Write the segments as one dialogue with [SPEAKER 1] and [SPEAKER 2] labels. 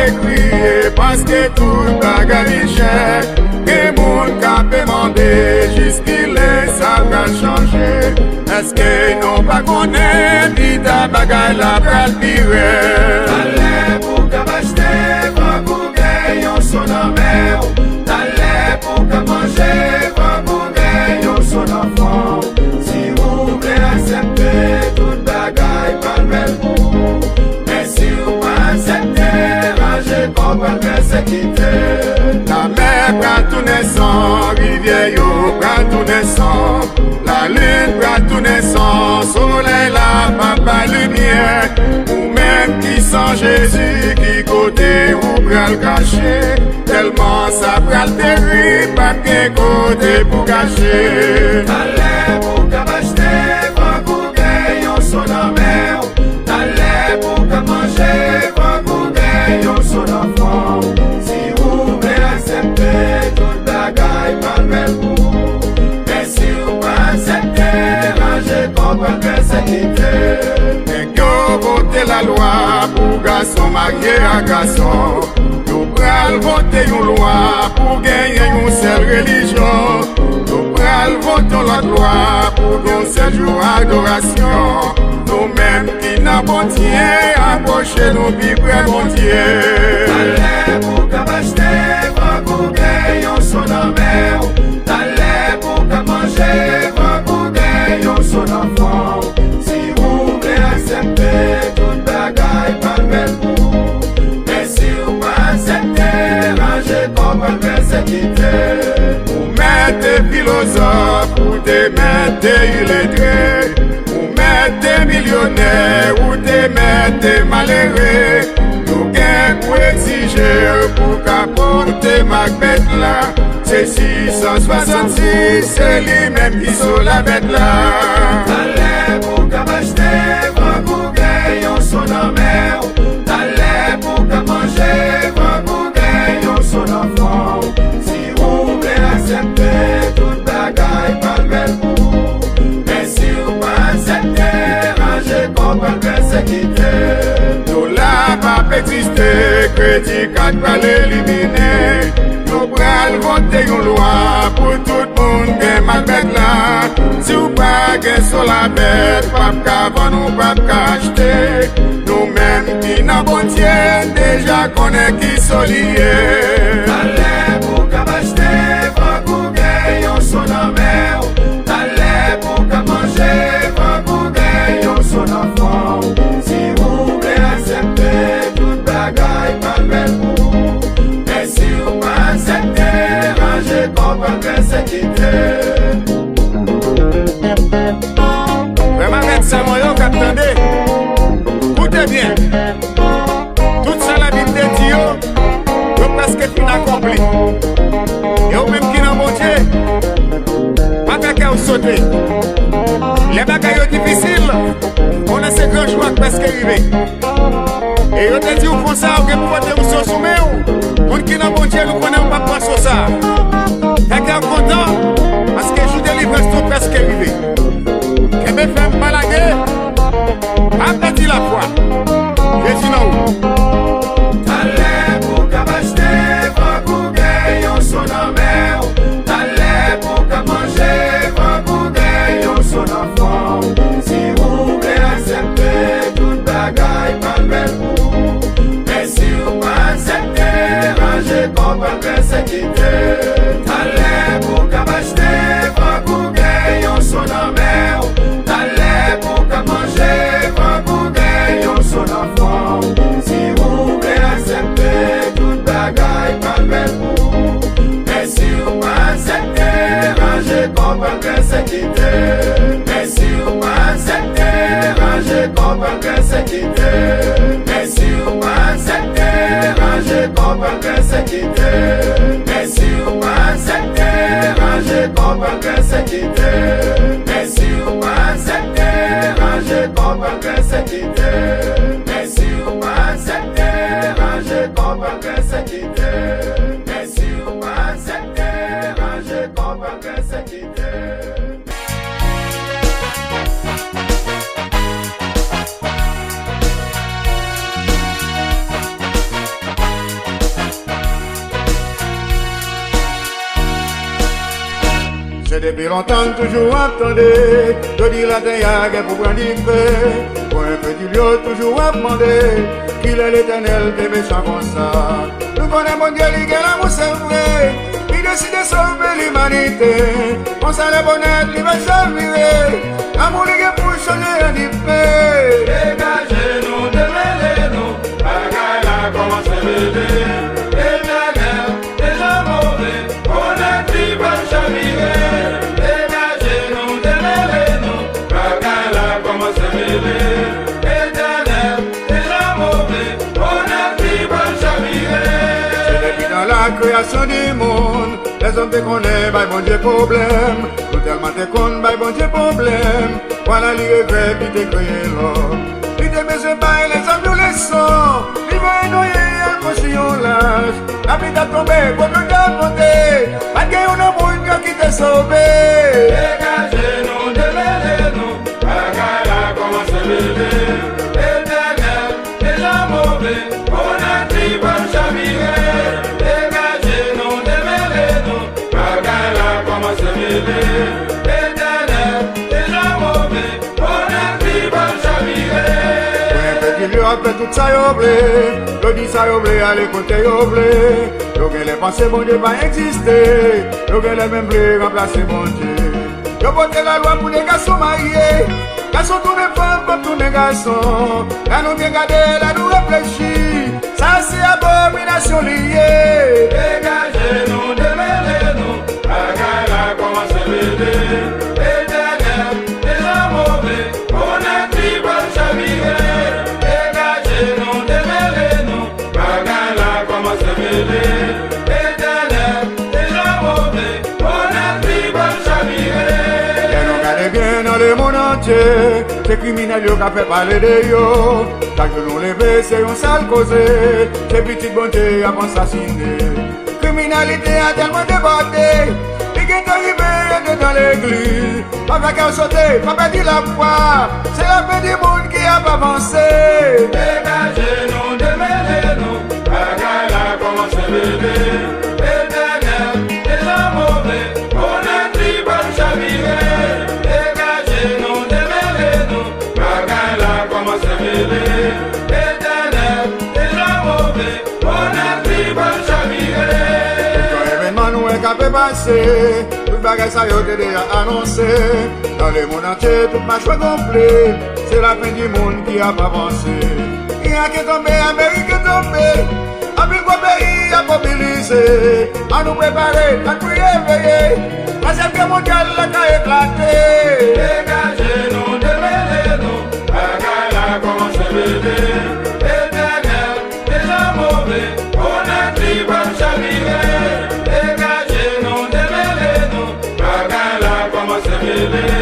[SPEAKER 1] te crier parce que tout bagage cher. Que moun ka pe mande jusqu'il ça va changer. Est-ce que nous pas connaît vita bagay la pral pire?
[SPEAKER 2] T'allais pour ka acheter, va pour gagner son amère. T'allais pour ka manger, va pour gagner son enfant. Si vous voulez accepter toute bagay pas belle pour vous. Mais si vous pas accepter, rangez comme pas persécuter.
[SPEAKER 1] La mer prend tout naissant, rivière yo prend tout naissant. La lune prend tout naissant, soleil la papa lumière. Ou même qui sans Jésus, qui côté ou pral cacher. Tellement ça pral terrible, pas de côté pour cacher.
[SPEAKER 2] T'allais pour ka acheter, va pour gagner son amère. T'allais pour ka manger, va pour gagner son enfant. Si vous voulez accepter toute bagaille pas belle pour vous. Mais si vous pas accepter, rangez comme pas persécuter.
[SPEAKER 1] Nèg yo voté la loi pour garçon marié à garçon. Yo pral voter une loi pour gagner une seule religion. Yo pral voter l'autre loi pour un seul jour adoration. Nous-mêmes qui n'a bon Dieu, approchez nous vivre bon Dieu.
[SPEAKER 2] T'allais pour ka acheter, va pour gagner son amère. T'allais pour ka manger, va pour gagner son enfant. Si vous voulez accepter toute bagaille pas belle pour vous. Mais si vous pas accepter, rangez comme pas persécuter.
[SPEAKER 1] Ou mettez philosophe, ou te mettez illettré. Ou mettez millionnaire, ou te mettez malheureux. Nous gain pour exiger, pour qu'apporter Macbeth là. C'est 666, c'est lui-même qui sont la bête là.
[SPEAKER 2] T'allais pour ka acheter, va pour gagner son amère. T'allais pour ka manger, va pour gagner son enfant. Si vous voulez accepter toute bagaille pas belle pour vous. Mais si vous pas accepter, rangez comme pas persécuter.
[SPEAKER 1] Nous là pas exister, crédit qu'à pas l'éliminer. Nous pral voter une loi pour tout le monde qui mal bête là. Si vous pas gain sur la bête, pas qu'avant nous pas acheter. Nous-mêmes qui n'a bon Dieu, déjà connaît qui sont liés.
[SPEAKER 2] T'allais pour ka acheter, va pour gagner son amère. T'allais pour ka manger, va pour gagner son enfant. Si vous voulez accepter toute bagaille pas belle pour vous. Mais si vous pas accepter, rangez comme pas persécuter.
[SPEAKER 1] Vraiment médecin moyen qu'attendez. Écoutez bien. Toute ça la Bible dit yo presque fin accompli. Et ou même qui n'a bon Dieu, pas qu'à sauter. Les bagailles difficiles, on a ces grands joies presque arrivés. Et yo te dit ou font ça, ou que pour te ou soumet ou. Pour qui n'a bon Dieu, nous connaissons pas quoi sur ça. T'es content parce que je délivre tout presque arrivé. Que me fait mal à guerre, aplatit la foi. Je dis non.
[SPEAKER 2] T'allais pour ka acheter, va pour gagner son amère. T'allais pour ka manger, va pour gagner son enfant. Si vous voulez accepter toute bagaille pas belle pour vous. Mais si vous pas accepter, rangez comme pas persécuter. T'allais pour ka acheter, va pour gagner son amère. T'allais pour ka manger, va pour gagner son enfant. Si vous voulez accepter toute bagaille pas belle pour vous. Mais si vous pas accepter, rangez comme pas persécuter. Mais si vous pas accepter, rangez comme pas persécuter. Mais si vous pas accepter, rangez comme pas persécuter. Mais si vous pas accepter, rangez comme pas persécuter. Mais si vous pas accepter, rangez comme pas persécuter. Mais si vous pas accepter, rangez comme pas persécuter. Mais si vous pas accepter, rangez comme pas persécuter.
[SPEAKER 1] C'est depuis longtemps toujours attendez, je dis la terre pour prendre l'hiver. Pour un petit lieu toujours à demander, qu'il est l'éternel des méchants comme ça. Nous connaissons mon Dieu, il est l'amour c'est vrai. Il décide de sauver l'humanité. On s'en est bonnet, il va servir. L'amour il est pour changer un peu.
[SPEAKER 2] Dégagez-nous, démêlez-nous, bagaille là commence à m'aider. Éternel, déjà mauvais, on a dit pas chavirer. Dégagez-nous, démêlez-nous, bagaille là commence à m'aider. Éternel, déjà mauvais, on a dit pas chavirer.
[SPEAKER 1] C'est depuis dans la création du monde, les hommes te connaissent, bah bon Dieu problème. Nous tellement te connaissent, bah bon Dieu problème. Voilà les regrets qui te créé l'homme. Il te met pas les hommes nous les sons. Il va noyer un conscient lâche. La vie t'a tombé, pour nous t'apporter. Pas qu'il y ait un amour qui t'a sauvé.
[SPEAKER 2] Dégagez-nous, démêlez-nous, bagaille là commence à m'aider. Éternel, déjà mauvais, on a dit pas chavirer. Dégagez-nous, démêlez-nous, bagaille là commence à m'aider. Éternel, déjà mauvais, on a dit pas chavirer.
[SPEAKER 1] Il y a fait tout ça yoblé, le dit ça yoblé, allez côté yoblé. Le les pensées bon Dieu va exister, le les mêmes blés remplacer bon Dieu. Je vote la loi pour les garçons mariés, garçons tous les femmes comme tous les garçons. Là nous bien garder, là nous réfléchir, ça c'est abomination liée.
[SPEAKER 2] Dégagez-nous, démêlez-nous, bagaille là commence à m'aider. Éternel, déjà mauvais, on a dit pas chavirer. Dégagez-nous, démêlez-nous, bagaille là commence à m'aider. Éternel, déjà mauvais, on a dit pas chavirer.
[SPEAKER 1] Et nous regardez bien dans le monde entier, ces criminels qui ont fait parler de yo. Chaque jour nous lever, c'est un sale causé, ces petites bontés à assassiner. Criminalité a tellement débordé, il est arrivé dans l'église. Avec un sauté, pas perdre la foi, c'est la fin du monde qui a avancé.
[SPEAKER 2] Dégagez-nous, démêlez-nous, bagaille là commence à m'aider. Éternel, déjà mauvais, on a dit pas chavirer. Dégagez-nous, démêlez-nous, bagaille là commence à m'aider. Éternel, déjà mauvais, on a dit pas chavirer.
[SPEAKER 1] Quand l'événement nous est capé passer, tout le bagage ça y est déjà annoncé. Dans le monde entier, tout marche complet, c'est la fin du monde qui a avancé. Irak est tombé, Amérique est tombée, avec quoi pays a mobilisé. À nous préparer, à nous réveiller, la Deuxième Guerre mondiale a éclaté.
[SPEAKER 2] Dégagez-nous, démêlez-nous, bagaille là commence à m'aider. Éternel, déjà mauvais, on a dit pas chavirer. Dégagez-nous, démêlez-nous, bagaille là commence à m'aider.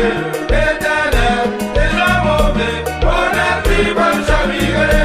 [SPEAKER 2] Éternel, déjà mauvais, on a dit pas chavirer.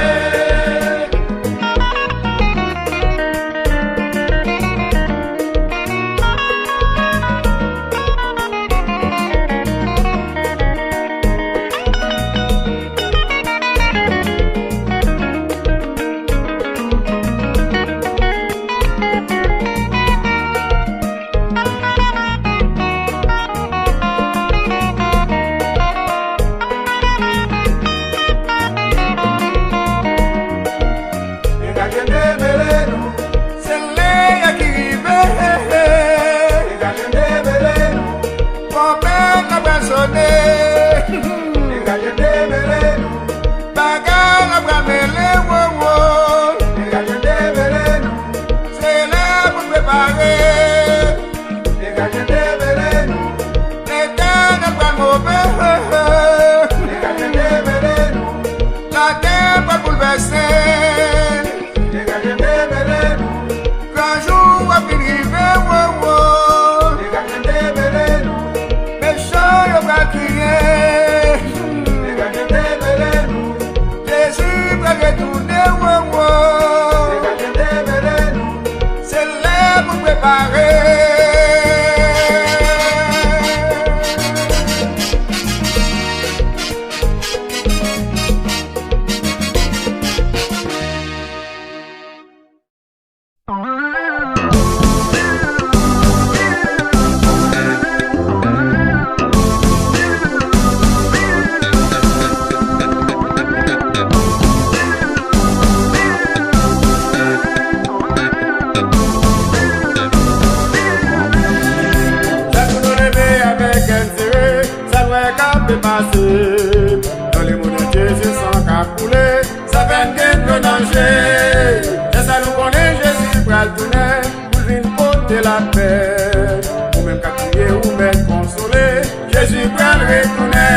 [SPEAKER 1] pral tourner, pour venir porter la paix. Ou même qu'à crier, ou même consoler, Jésus pral retourner.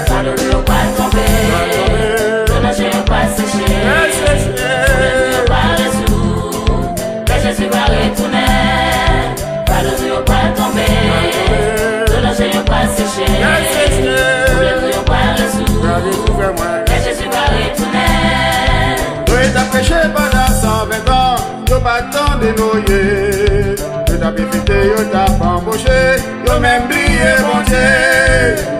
[SPEAKER 3] Pardonne-nous pas tomber, le danger pas sécher, le pas résoudre, mais Jésus va retourner. Pardonne-nous pas tomber, le danger pas sécher, le pas résoudre, mais Jésus va retourner.
[SPEAKER 1] Nous t'as prêché pendant 120 ans, nous pas tant dénoyer. Nous t'as pété, nous t'as embauché, nous même brillé, mon Dieu.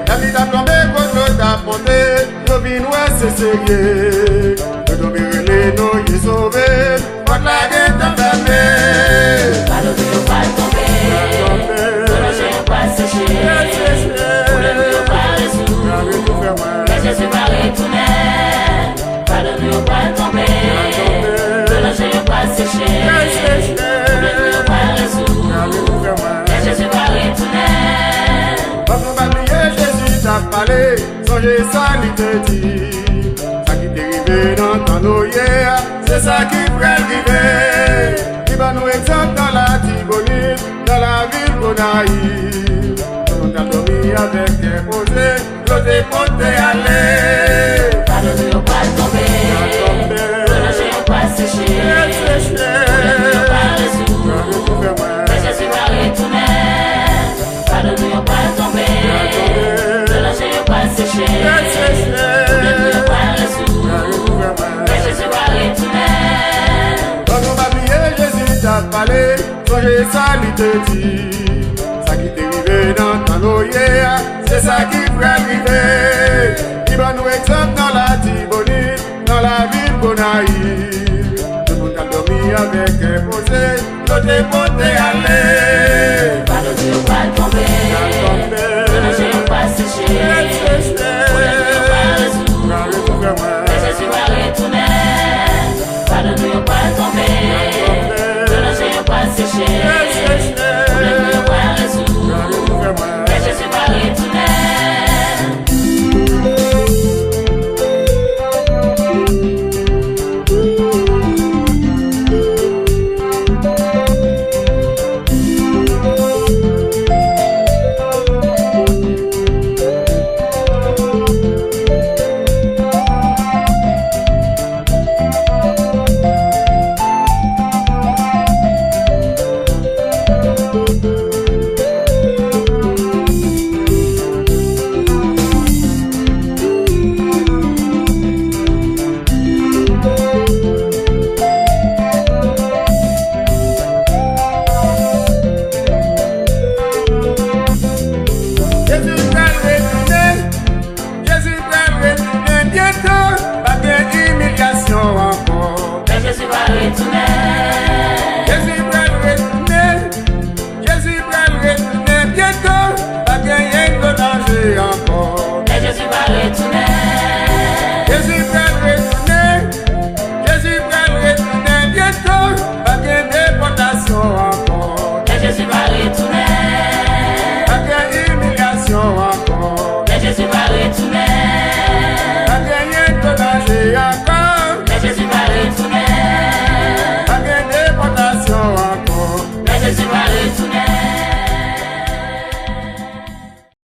[SPEAKER 1] La vie t'a plombé, contre t'a porté, nous vîmes, ouais, c'est sérieux. Nous t'as brûlé, nous y sauvé, contre la guerre t'a fermé.
[SPEAKER 3] Pardonne-nous pas tomber, le danger pas sécher, le pas résoudre, mais Jésus va retourner. Pardonne-nous pas tomber, le danger pas sécher, le pas résoudre, mais Jésus va retourner.
[SPEAKER 1] Quand on va prier, Jésus t'a parlé, songez ça, il te dit. Ça qui t'est arrivé dans ton oreille, c'est ça qui pourrait arriver. Il va nous exemple dans la Tibonite, dans la ville Gonaïve. On a dormi avec un posé, l'autre est porté à l'air.
[SPEAKER 3] Pardonne-nous pas tomber, le danger pas sécher, le pas résoudre, mais Jésus va retourner. Pardonne-nous pas tomber, le danger pas sécher, le pas résoudre, mais Jésus va retourner.
[SPEAKER 1] Quand on va prier, Jésus t'a parlé, songez ça, il te dit. Ça qui t'est arrivé dans ton oreille, c'est ça qui pourrait arriver. Il va nous exemple dans la Tibonite, dans la ville Gonaïve. Tout le monde a dormi avec un posé, l'autre est porté à l'air.
[SPEAKER 3] Pardonne-nous pas tomber, le danger pas sécher, le pas résoudre, mais Jésus va retourner. Pardonne-nous pas tomber, le danger pas sécher, le pas résoudre, mais Jésus va retourner. Jésus va